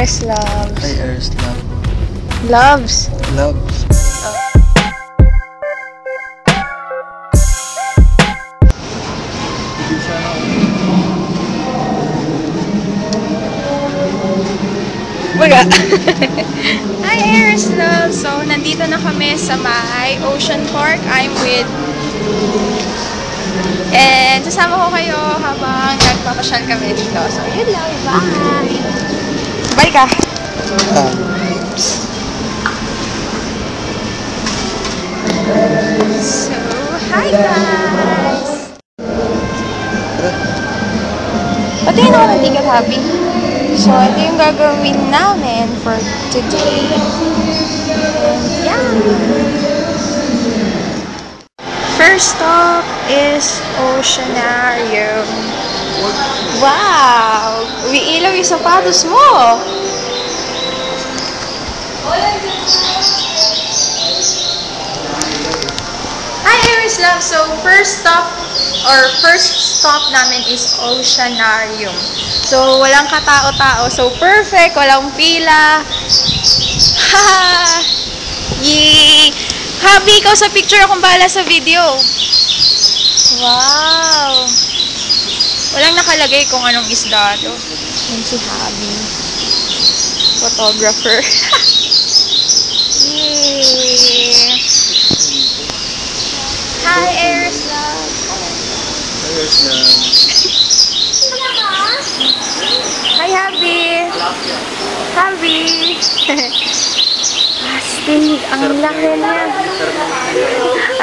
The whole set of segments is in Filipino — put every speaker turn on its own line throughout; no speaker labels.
Eris loves.
Hi, Eris love.
Loves.
Loves.
Baga. Hi, Eris love. So, nandito na kami sa may Ocean Park. I'm with... And sasama ko kayo habang nagpapasyal kami dito. So, yun lang. Bye! Bye ka! So, hi guys! Patayin ako ng ticket, Happy. So, ito yung gagawin namin for today. And yeah! First stop is Oceanarium. Wow! Umiilaw yung sapatos mo! Hi, Eris love! So, first stop namin is Oceanarium. So, walang katao-tao. So, perfect. Walang pila. Haha! Yay! Happy, ikaw sa picture, akong bahala sa video. Wow! Walang nakalagay kung anong isda to. Yan si Happy. Photographer. Yay! Hi, Eris love.
Hi, Eris love.
Hi, Happy. Happy. Astig, ang laki niya.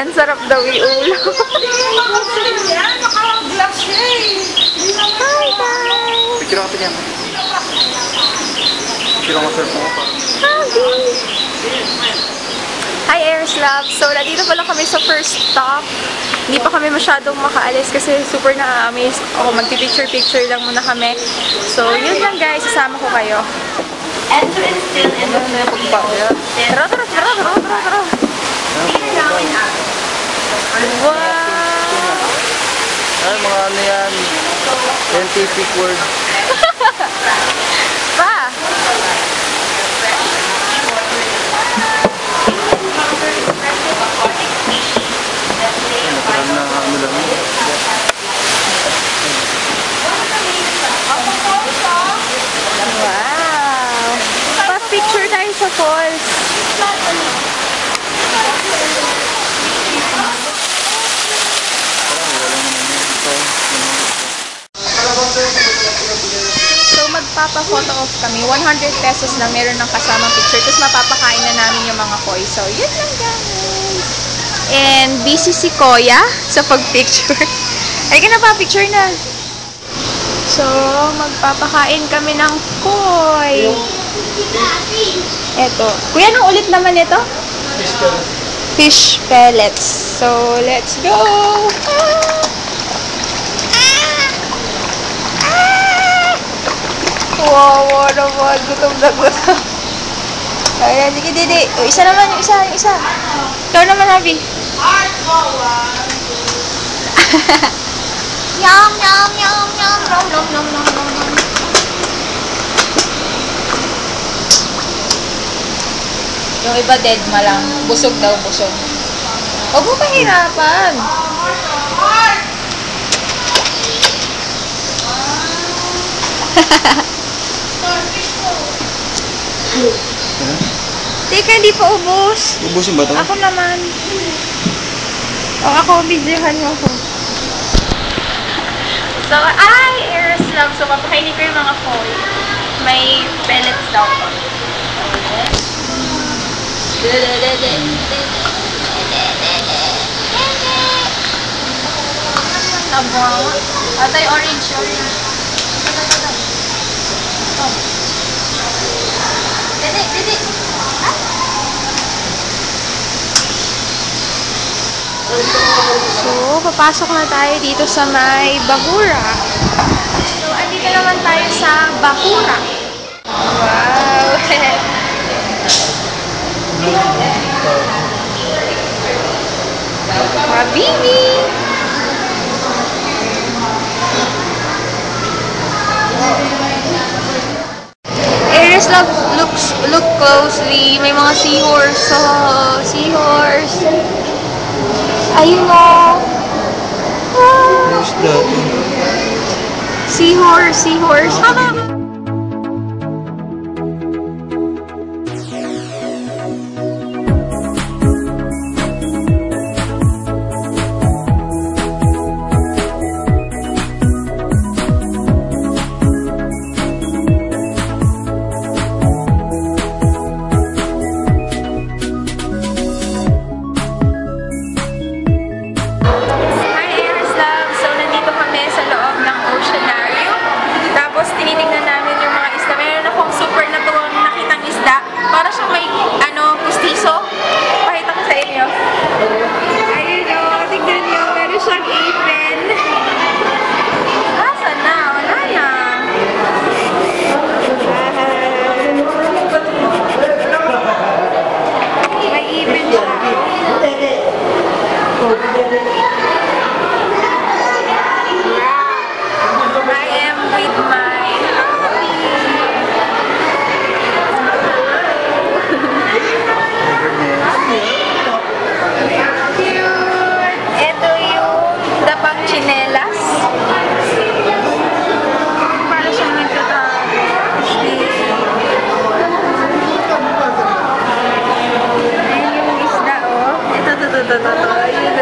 Ang sarap daw yung ulo. Hi, guys.
Picture ako niya. Picture ako sa mo.
Happy. Hi, Eris love. So, nandito pa lang kami sa first stop. Hindi pa kami masyadong makaalis kasi super na-amaze ako. Magpipicture-picture lang muna kami. So, yun lang guys. Sasama ko kayo. Entrance still in the pagbaga. Tara. Wow!
Ay, mga ano yan. Scientific word.
Pa!
Natural na ano lang.
Wow! Pa-picture tayo sa falls. So, magpapa-photo off kami. 100 pesos na meron ng kasamang picture. Tapos mapapakain na namin yung mga koi. So, yun lang guys. And busy si Koya sa pag-picture. Ay ka na pa, picture na. So, magpapakain kami ng koi. Eto. Kuya, anong ulit naman ito? Fish pellets. So, let's go! Wow, naman. Gutom na gutom. Ayan, sige, didi. O, isa naman, yung isa. Ikaw naman, Abby. Yum. Nom. Yung iba dead ma lang. Busog daw, busog. Huwag mo pahirapan. Teka, hindi pa ubos.
Ubusin ba ito?
Ako naman. O, ako, videohan mo ko. So, Eris love. So, papakainin ko yung mga koi. May pellets daw ko. Tabang. Atay, orange. Dede. So, papasok na tayo dito sa may Bakura. So, andito naman tayo sa Bakura. Wow! Habibi! Iris Love, look closely. May mga seahorse. Oh, seahorse. Ayun o.
There's that.
Seahorse. Tinitingnan namin yung mga isda. Meron akong super natuwang nakitang isda. Para siyang may, pustiso. Pakita ko sa inyo. Ayun o, tignan nyo. Meron siyang apron. Saan na? Wala na. May apron siya. I am with my ito yung dapang chinelas. Para siyang nagtatapos. Ayan yung isda, oh. Ito. Ayun,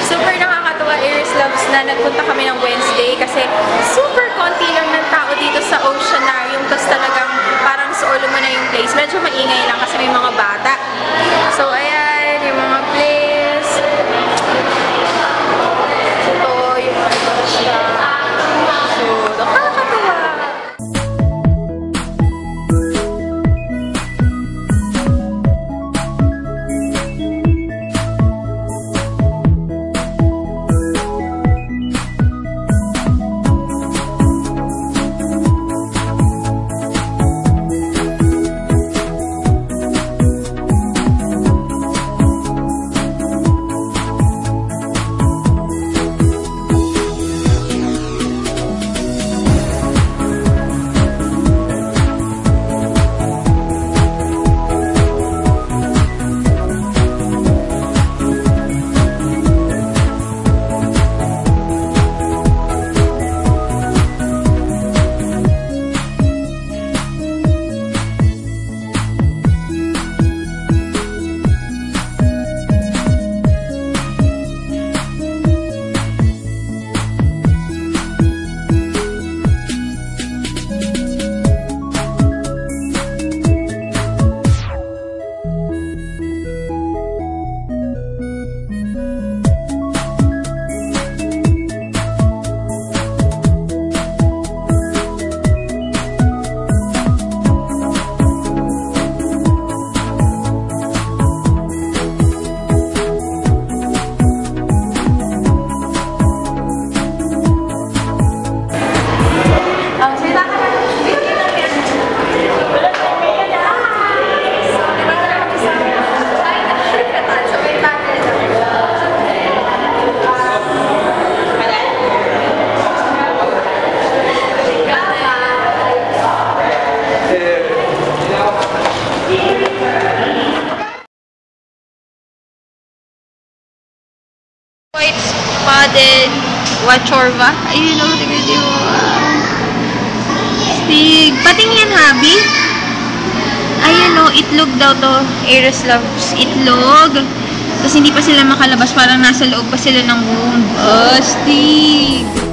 super nakakatuwa, Iris Loves, na nagpunta kami ng Wednesday kasi super konti lang ng tao dito sa Oceanarium. Tapos talagang parang solo mo na yung place. Medyo maingay lang kasi may mga bata. So, ayan, yung mga place. Ito, yung mga siya. So, nakakatawa. White spotted wachorva. Ayun o, tignan nyo. Stig. Patingin, Habi. Ayun o, itlog daw to. Iris Loves itlog. Tapos hindi pa sila makalabas. Parang nasa loob pa sila ng womb. Oh, Stig.